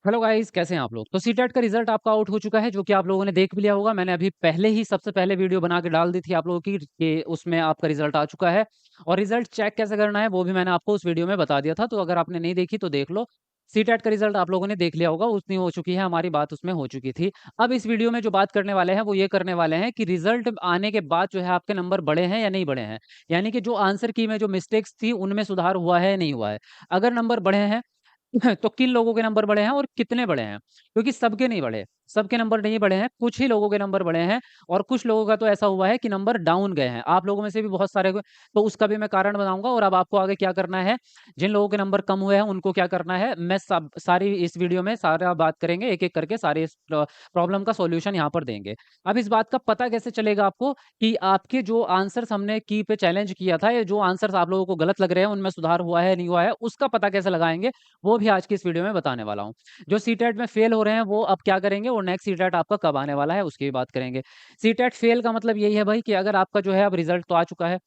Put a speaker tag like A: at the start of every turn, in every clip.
A: Hello guys, कैसे हैं आप लोग? तो सीटेट का रिज़ल्ट आपका आउट हो चुका है, जो कि आप लोगों ने देख भी लिया होगा। मैंने अभी पहले ही सबसे पहले वीडियो बना के डाल दी थी आप लोगों की कि उसमें आपका रिज़ल्ट आ चुका है और रिज़ल्ट चेक कैसे करना है, वो भी मैंने आपको उस वीडियो में बता दिया था। तो अगर आपने नहीं देखी तो देख लो। सीटेट का रिज़ल्ट आप लोगों ने देख लिया होगा, उतनी हो चुकी है, हमारी बात उसमें हो चुकी थी। अब इस वीडियो में जो बात करने वाले हैं, वो ये करने वाले हैं कि रिज़ल्ट आने के बाद जो है आपके नंबर बढ़े हैं या नहीं बढ़े हैं। यानी कि जो आंसर की में जो मिस्टेक्स थी, उनमें सुधार हुआ है या नहीं हुआ है। अगर नंबर बढ़े हैं तो किन लोगों के नंबर बढ़े हैं और कितने बढ़े हैं? क्योंकि सबके नहीं बढ़े, सबके नंबर नहीं बढ़े हैं, कुछ ही लोगों के नंबर बढ़े हैं और कुछ लोगों का तो ऐसा हुआ है कि नंबर डाउन गए हैं। आप लोगों में से भी बहुत सारे को तो उसका भी मैं कारण बताऊँगा और अब आपको आगे क्या करना है, जिन लोगों के नंबर कम हुए हैं उनको क्या करना है, मैं सब सारी इस वीडियो में सारा बात करेंगे, एक-एक करके सारे इस प्रॉब्लम का सॉल्यूशन यहाँ पर देंगे। अब इस बात का पता कैसे चलेगा आपको कि आपके जो आंसर्स हमने की पे चैलेंज किया था, या जो आंसर्स आप लोगों को गलत लग रहे हैं, उनमें सुधार हुआ है, नहीं हुआ है, उसका पता कैसे लगाएँगे? वो भी आज की इस वीडियो में बताने वाला हूँ। जो सीटेट में फेल हो रहे हैं वो अब क्या करेंगे और नेक्स्ट सीटेट आपका कब आने वाला है उसकी भी बात करेंगे। सीटेट फेल का मतलब यही है भाई कि अगर आपका जो है अब रिज़ल्ट तो आ चुका है,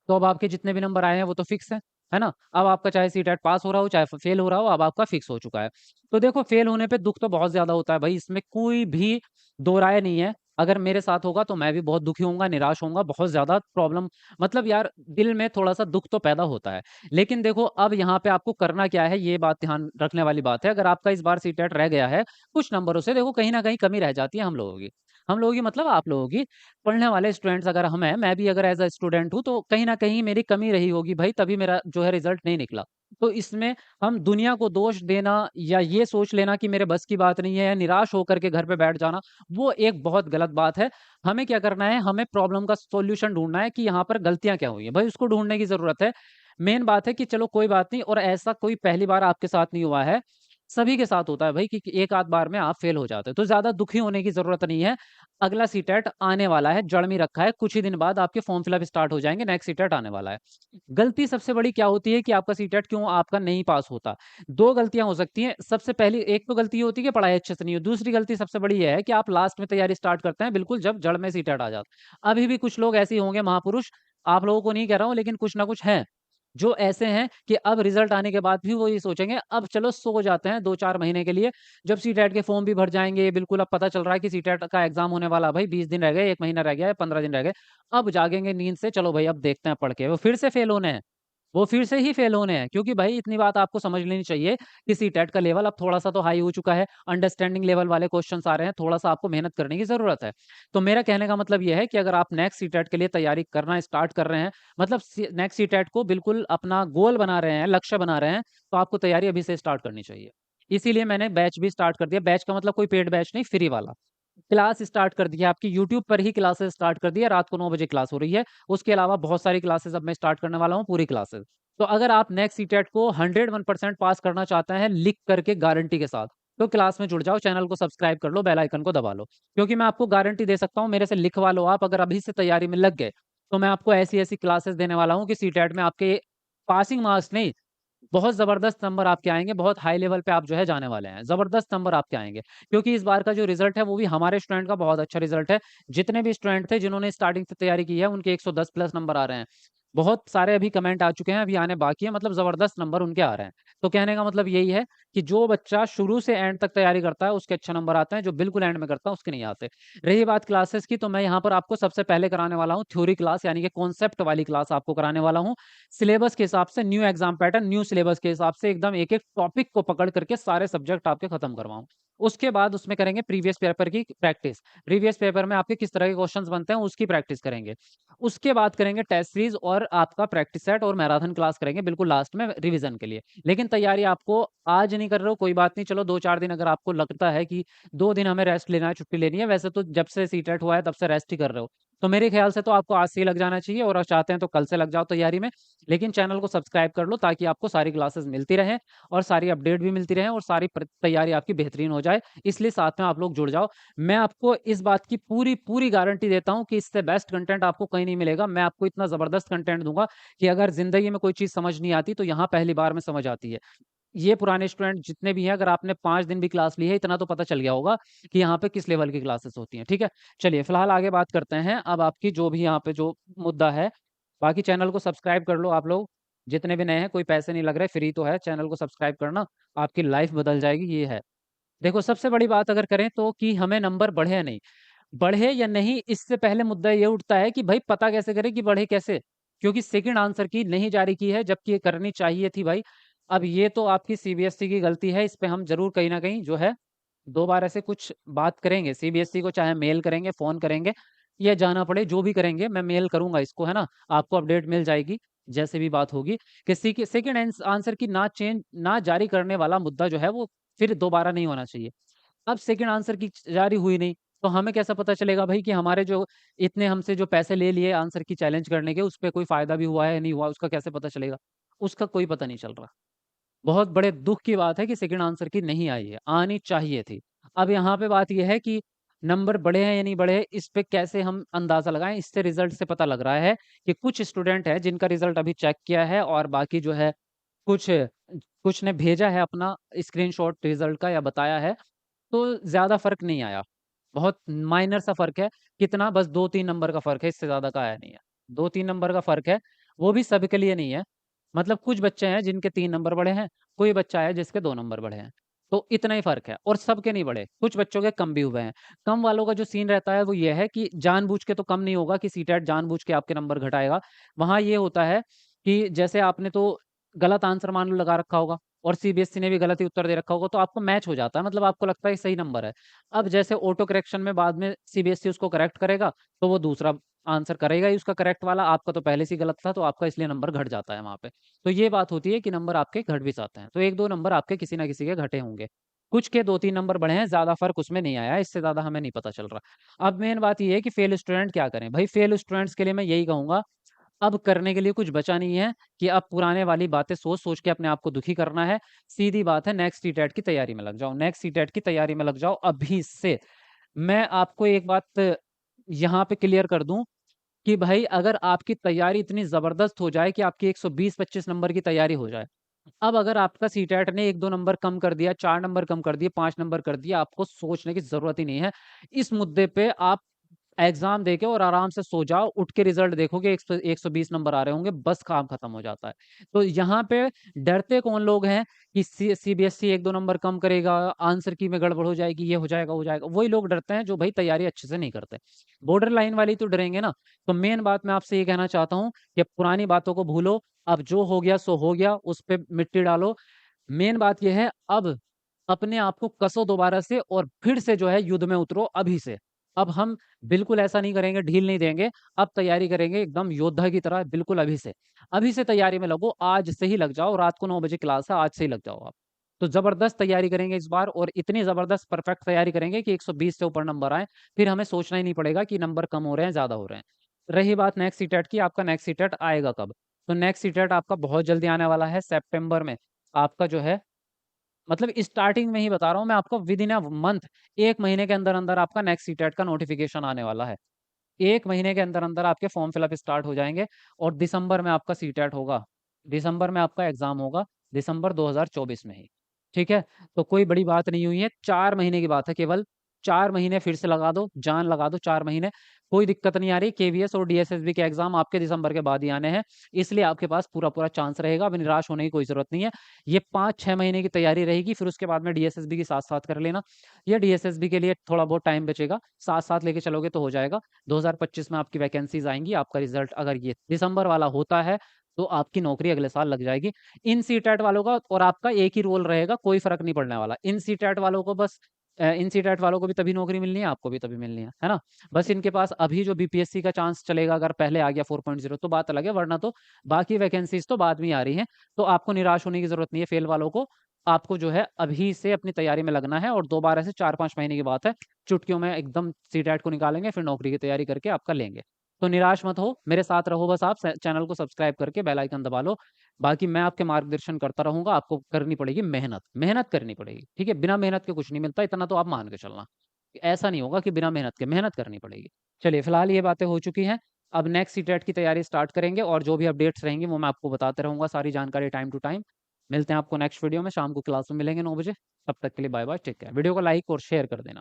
A: तो अब आपके जितने भी नंबर आए हैं वो तो फिक्स है ना? अब आपका चाहे सीटेट पास हो रहा हो, चाहे फ फेल हो रहा हो, अब आपका फिक्स हो चुका है। तो देखो, फेल होने पे दुःख तो बहुत ज़्यादा होता है भाई, इसमें कोई भी दो राय नहीं है। अगर मेरे साथ होगा तो मैं भी बहुत दुखी होऊँगा, निराश होऊँगा, बहुत ज़्यादा प्रॉब्लम, मतलब यार दिल में थोड़ा-सा दुःख तो पैदा होता है। लेकिन देखो, अब यहाँ पे आपको करना क्या है, ये बात ध्यान रखने वाली बात है। अगर आपका इस बार सीटेट रह गया है, कुछ नंबरों से, देखो कहीं न कहीं कमी रह जाती है हम लोगों की। हम लोगों की मतलब आप लोगों की। पढ़ने वाले स्टूडेंट्स अगर हम हैं, मैं भी अगर एज़ अ स्टूडेंट हूँ, तो कहीं न कहीं मेरी कमी रही होगी भाई, तभी मेरा जो है रिज़ल्ट नहीं निकला। तो इसमें हम दुनिया को दोष देना या ये सोच लेना कि मेरे बस की बात नहीं है, या निराश होकर के घर पे बैठ जाना, वो एक बहुत गलत बात है। हमें क्या करना है, हमें प्रॉब्लम का सॉल्यूशन ढूँढना है कि यहाँ पर गलतियाँ क्या हुई हैं। भाई उसको ढूँढने की ज़रूरत है। मेन बात है कि चलो कोई बात नहीं, और ऐसा कोई पहली बार आपके साथ नहीं हुआ है। सभी के साथ होता है भाई कि एक आध बार में आप फेल हो जाते हो, तो ज़्यादा दुखी होने की ज़रूरत नहीं है। अगला सीटेट आने वाला है, जड़ में रखा है, कुछ ही दिन बाद आपके फॉर्म फिल अप स्टार्ट हो जाएँगे, नेक्स्ट सीटेट आने वाला है। गलती सबसे बड़ी क्या होती है कि आपका सीटेट क्यों आपका नहीं पास होता? 2 गलतियाँ हो सकती हैं। सबसे पहली एक तो गलती ये होती है कि पढ़ाई अच्छे से नहीं हुई, दूसरी गलती सबसे बड़ी ये है कि आप लास्ट में तैयारी स्टार्ट करते हैं, बिल्कुल जब जड़ में सीटेट आ जाता। अभी भी कुछ लोग ऐसे ही होंगे महापुरुष, आप लोगों को नहीं कह रहा हूँ, लेकिन कुछ ना कुछ हैं, जो ऐसे हैं कि अब रिज़ल्ट आने के बाद भी वो ये सोचेंगे, अब चलो सो जाते हैं 2-4 महीने के लिए, जब सीटेट के फॉर्म भी भर जाएँगे, बिल्कुल अब पता चल रहा है कि सीटेट का एग्ज़ाम होने वाला है भाई, 20 दिन रह गए, 1 महीना रह गया है, 15 दिन रह गए। अब जागेंगे नींद से, चलो भाई अब देखते हैं पढ़ के, वो फिर से फेल होने हैं। वो फिर से ही फेल होने हैं, क्योंकि भाई इतनी बात आपको समझ लेनी चाहिए कि सीटेट का लेवल अब थोड़ा-सा तो हाई हो चुका है, अंडरस्टैंडिंग लेवल वाले क्वेश्चन्स आ रहे हैं, थोड़ा-सा आपको मेहनत करने की ज़रूरत है। तो मेरा कहने का मतलब ये है कि अगर आप नेक्स्ट सीटेट के लिए तैयारी करना स्टार्ट कर रहे हैं, मतलब नेक्स्ट सीटेट को बिल्कुल अपना गोल बना रहे हैं, लक्ष्य बना रहे हैं, तो आपको तैयारी अभी से स्टार्ट करनी चाहिए। इसीलिए मैंने बैच भी स्टार्ट कर दिया, बैच का मतलब कोई पेड बैच नहीं, फ्री वाला। क्लास स्टार्ट कर दी है, आपकी यूट्यूब पर ही क्लासेस स्टार्ट कर दी है, रात को 9 बजे क्लास हो रही है। उसके अलावा बहुत सारी क्लासेस अब मैं स्टार्ट करने वाला हूँ, पूरी क्लासेस। तो अगर आप नेक्स्ट सीटेट को 101% पास करना चाहते हैं, लिख करके गारंटी के साथ, तो क्लास में जुड़ जाओ, चैनल को सब्सक्राइब कर लो, बेल आइकन को दबा लो। क्योंकि मैं आपको गारंटी दे सकता हूँ, मेरे से लिखवा लो आप, अगर अभी से तैयारी में लग गए, तो मैं आपको ऐसी-ऐसी क्लासेस देने वाला हूँ कि सीटेट में आपके पासिंग मार्क्स नहीं, बहुत ज़बरदस्त नंबर आपके आएँगे, बहुत हाई लेवल पे आप जो है जाने वाले हैं। ज़बरदस्त नंबर आपके आएँगे, क्योंकि इस बार का जो रिज़ल्ट है वो भी हमारे स्टूडेंट का बहुत अच्छा रिज़ल्ट है। जितने भी स्टूडेंट थे जिन्होंने स्टार्टिंग से तैयारी की है, उनके 110 प्लस नंबर आ रहे हैं। बहुत सारे अभी कमेंट आ चुके हैं, अभी आने बाकी है, मतलब ज़बरदस्त नंबर उनके आ रहे हैं। तो कहने का मतलब यही है कि जो बच्चा शुरू से एंड तक तैयारी करता है, उसके अच्छे नंबर आते हैं, जो बिल्कुल एंड में करता है, उसके नहीं आते। रही बात क्लासेस की, तो मैं यहाँ पर आपको सबसे पहले कराने वाला हूँ थ्योरी क्लास, यानी कि कॉन्सेप्ट वाली क्लास आपको कराने वाला हूँ। सिलेबस के हिसाब से, new exam pattern, new syllabus के हिसाब से एकदम एक-एक टॉपिक को पकड़ करके सारे सब्जेक्ट आपके खत्म करवाऊँ। उसके बाद उसमें करेंगे प्रीवियस पेपर की प्रैक्टिस। प्रीवियस पेपर में आपके किस तरह के क्वेश्चन्स बनते हैं, उसकी प्रैक्टिस करेंगे। उसके बाद करेंगे टेस्ट सीरीज़ और आपका प्रैक्टिस सेट और मैराथन क्लास करेंगे बिल्कुल लास्ट में रिवीजन के लिए। लेकिन तैयारी आपको आज नहीं कर रहे हो, कोई बात नहीं, चलो 2-4 दिन अगर आपको लगता है कि 2 दिन हमें रेस्ट लेना है, छुट्टी लेनी है, वैसे तो जब से सीटेट हुआ है तब से रेस्ट ही कर रहे हो। तो मेरे ख्याल से तो आपको आज से ही लग जाना चाहिए, और चाहते हैं तो कल से लग जाओ तैयारी में। लेकिन चैनल को सब्सक्राइब कर लो, ताकि आपको सारी क्लासेस मिलती रहें और सारी अपडेट भी मिलती रहें और सारी तैयारी आपकी बेहतरीन हो जाए। इसलिए साथ में आप लोग जुड़ जाओ। मैं आपको इस बात की पूरी पूरी गारंटी देता हूँ कि इससे बेस्ट कंटेंट आपको कहीं नहीं मिलेगा। मैं आपको इतना ज़बरदस्त कंटेंट दूंगा कि अगर ज़िंदगी में कोई चीज़ समझ नहीं आती, तो यहाँ पहली बार में समझ आती है। ये पुराने स्टूडेंट जितने भी हैं, अगर आपने 5 दिन भी क्लास ली है, इतना तो पता चल गया होगा कि यहाँ पे किस लेवल की क्लासेस होती हैं, ठीक है? चलिए फिलहाल आगे बात करते हैं। अब आपकी जो भी यहाँ पे जो मुद्दा है, बाकी चैनल को सब्सक्राइब कर लो आप लोग, जितने भी नए हैं, कोई पैसे नहीं लग रहे, फ्री तो है, चैनल को सब्सक्राइब करना, आपकी लाइफ बदल जाएगी, ये है। देखो सबसे बड़ी बात अगर करें तो कि हमें नंबर बढ़े या नहीं, बढ़े या नहीं इससे पहले मुद्दा ये उठता है कि भाई पता कैसे करें कि बढ़े कैसे? क्योंकि सेकंड आंसर की नहीं जारी की है जबकि ये करनी चाहिए थी भाई। अब ये तो आपकी सीबीएसई की गलती है, इस पे हम ज़रूर कहीं न कहीं जो है 2 बार ऐसे कुछ बात करेंगे, सीबीएसई को चाहे मेल करेंगे, फ़ोन करेंगे या जाना पड़े जो भी करेंगे, मैं मेल करूँगा इसको, है ना? आपको अपडेट मिल जाएगी, जैसे भी बात होगी कि सेकंड आंसर की ना जारी करने वाला मुद्दा जो है वो फिर दोबारा नहीं होना चाहिए। अब सेकंड आंसर की जारी हुई नहीं, तो हमें कैसा पता चलेगा भाई कि हमारे जो इतने हमसे जो पैसे ले लिए आंसर की चैलेंज करने के, उस पे कोई फ़ायदा भी हुआ है या नहीं हुआ, उसका कैसे पता चलेगा? उसका कोई पता नहीं चल रहा। बहुत बड़े दुःख की बात है कि सेकंड आंसर की नहीं आई है, आनी चाहिए थी। अब यहाँ पे बात ये है कि नंबर बढ़े हैं या नहीं बढ़े, इस पे कैसे हम अंदाज़ा लगाएँ? इससे रिज़ल्ट से पता लग रहा है कि कुछ स्टूडेंट हैं जिनका रिज़ल्ट अभी चेक किया है और बाकी जो है कुछ कुछ ने भेजा है अपना स्क्रीनशॉट रिज़ल्ट का या बताया है, तो ज़्यादा फ़र्क नहीं आया। बहुत माइनर सा फ़र्क है, कितना बस 2-3 नंबर का फ़र्क है, इससे ज़्यादा का आया नहीं है। 2-3 नंबर का फ़र्क है, वो भी सबके लिए नहीं है। मतलब कुछ बच्चे हैं जिनके 3 नंबर बढ़े हैं, कोई बच्चा है जिसके 2 नंबर बढ़े हैं। तो इतना ही फ़र्क है और सबके नहीं बढ़े, कुछ बच्चों के कम भी हुए हैं। कम वालों का जो सीन रहता है वो ये है कि जानबूझ के तो कम नहीं होगा कि सीटेट जानबूझ के आपके नंबर घटाएगा। वहाँ ये होता है कि जैसे आपने तो गलत आंसर मान लो लगा रखा होगा और सीबीएसई ने भी गलत ही उत्तर दे रखा होगा, तो आपको मैच हो जाता है, मतलब आपको लगता है सही नंबर है। अब जैसे ऑटो करेक्शन में बाद में सीबीएसई उसको करेक्ट करेगा, तो वो दूसरा आंसर करेगा ही उसका करेक्ट वाला, आपका तो पहले से ही गलत था, तो आपका इसलिए नंबर घट जाता है वहाँ पे। तो ये बात होती है कि नंबर आपके घट भी जाते हैं, तो 1-2 नंबर आपके किसी न किसी के घटे होंगे। कुछ के 2-3 नंबर बढ़े हैं, ज़्यादा फ़र्क उसमें नहीं आया है, इससे ज़्यादा हमें नहीं पता चल रहा। अब मेन बात ये है कि फेल स्टूडेंट क्या करें? भई फेल स्टूडेंट्स के लिए मैं यही कहूँगा, अब करने के लिए कुछ बचा नहीं है कि अब पुराने वाली बातें सोच-सोच के अपने आप को दुखी करना है। सीधी बात है नेक्स्ट सीटेट की तैयारी में लग जाओ, नेक्स्ट सीटेट की तैयारी में लग जाओ अभी से। मैं आपको एक बात यहाँ पे क्लियर कर दूँ कि भाई अगर आपकी तैयारी इतनी ज़बरदस्त हो जाए कि आपकी 120-25 नंबर की तैयारी हो जाए। अब अगर आपका सीटेट ने 1-2 नंबर कम कर दिया, 4 नंबर कम कर दिए, 5 नंबर कर दिया, आपको सोचने की ज़रूरत ही नहीं है। इस मुद्दे पे आप एग्ज़ाम देके और आराम से सो जाओ, उठ के रिज़ल्ट देखोगे 120 नंबर आ रहे होंगे, बस काम खत्म हो जाता है। तो यहाँ पे डरते कौन लोग हैं कि सीबीएसई 1-2 नंबर कम करेगा, आंसर की में गड़बड़ हो जाएगी, ये हो जाएगा, वो जाएगा। वही लोग डरते हैं जो भाई तैयारी अच्छे से नहीं करते। बॉर्डर लाइन वाले ही तो डरेंगे ना। तो मेन बात मैं आपसे ये कहना चाहता हूँ कि पुरानी बातों को भूलो, अब जो हो गया सो हो गया, उस पे मिट्टी डालो। मेन बात ये है अब अपने आप को कसो दोबारा से और फिर से जो है युद्ध में उतरो अभी से। अब हम बिल्कुल ऐसा नहीं करेंगे, ढील नहीं देंगे, अब तैयारी करेंगे एकदम योद्धा की तरह बिल्कुल अभी से। अभी से तैयारी में लगो, आज से ही लग जाओ, रात को 9 बजे क्लास है, आज से ही लग जाओ आप। तो ज़बरदस्त तैयारी करेंगे इस बार और इतनी ज़बरदस्त परफेक्ट तैयारी करेंगे कि 120 से ऊपर नंबर आएँ, फिर हमें सोचना ही नहीं पड़ेगा कि नंबर कम हो रहे हैं, ज़्यादा हो रहे हैं। रही बात नेक्स्ट सीटेट की, आपका नेक्स्ट सीटेट आएगा कब? तो नेक्स्ट सीटेट आपका बहुत जल्दी आने वाला है, सितंबर में। आपका जो है मतलब स्टार्टिंग में ही बता रहा हूँ मैं आपको विदिन अ मंथ 1 महीने के अंदर-अंदर आपका नेक्स्ट सीटेट का नोटिफ़िकेशन आने वाला है। 1 महीने के अंदर-अंदर आपके फॉर्म फिल अप स्टार्ट हो जाएँगे और दिसंबर में आपका सीटेट होगा। दिसंबर में आपका एग्ज़ाम होगा, दिसंबर 2024 में ही। ठीक है? तो कोई बड़ी बात नहीं हुई है, 4 महीने की बात है केवल। 4 महीने फिर से लगा दो, जान लगा दो 4 महीने, कोई दिक्कत नहीं आ रही। केवीएस और डीएसएसबी के एग्ज़ाम आपके दिसंबर के बाद ही आने हैं, इसलिए आपके पास पूरा-पूरा चांस रहेगा, अब निराश होने की कोई ज़रूरत नहीं है। ये 5-6 महीने की तैयारी रहेगी, फिर उसके बाद में डीएसएसबी की साथ-साथ कर लेना। या डीएसएसबी के लिए थोड़ा बहुत टाइम बचेगा, साथ-साथ लेके चलोगे तो हो जाएगा। 2025 में आपकी वैकेंसीज़ आएँगी, आपका रिज़ल्ट अगर ये दिसंबर वाला होता है, तो आपकी नौकरी अगले साल लग जाएगी। इन सीटेट वालों का और आपका एक ही रोल रहेगा, कोई फ़र्क नहीं पड़ने वाला। इन सीटेट वालों को बस इन सीटेट वालों को भी तभी नौकरी मिलनी है, आपको भी तभी मिलनी है ना? बस इनके पास अभी जो बीपीएससी का चांस चलेगा, अगर पहले आ गया 4.0 तो बात अलग है, वरना तो बाकी वैकेंसीज़ तो बाद में ही आ रही हैं। तो आपको निराश होने की ज़रूरत नहीं है फेल वालों को। आपको जो है अभी से अपनी तैयारी में लगना है और दोबारा से 4-5 महीने की बात है, चुटकियों में एकदम सीटेट को निकालेंगे, फिर नौकरी की तैयारी करके आपका लेंगे। तो निराश मत हो, मेरे साथ रहो बस आप चैनल को सब्सक्राइब करके बेल आइकन दबा लो। बाकी मैं आपके मार्गदर्शन करता रहूँगा, आपको करनी पड़ेगी मेहनत, मेहनत करनी पड़ेगी, ठीक है? बिना मेहनत के कुछ नहीं मिलता, इतना तो आप मान के चलना। ऐसा नहीं होगा कि बिना मेहनत के, मेहनत करनी पड़ेगी। चलिए फिलहाल ये बातें हो चुकी हैं, अब नेक्स्ट सीटेट की तैयारी स्टार्ट करेंगे और जो भी अपडेट्स रहेंगी वो मैं आपको बताते रहूँगा, सारी जानकारी टाइम टू टाइम। मिलते हैं आपको नेक्स्ट वीडियो में, शाम को क्लास में मिलेंगे 9 बजे। तब तक के लिए bye bye, take care. Video को लाइक और शेयर कर देना।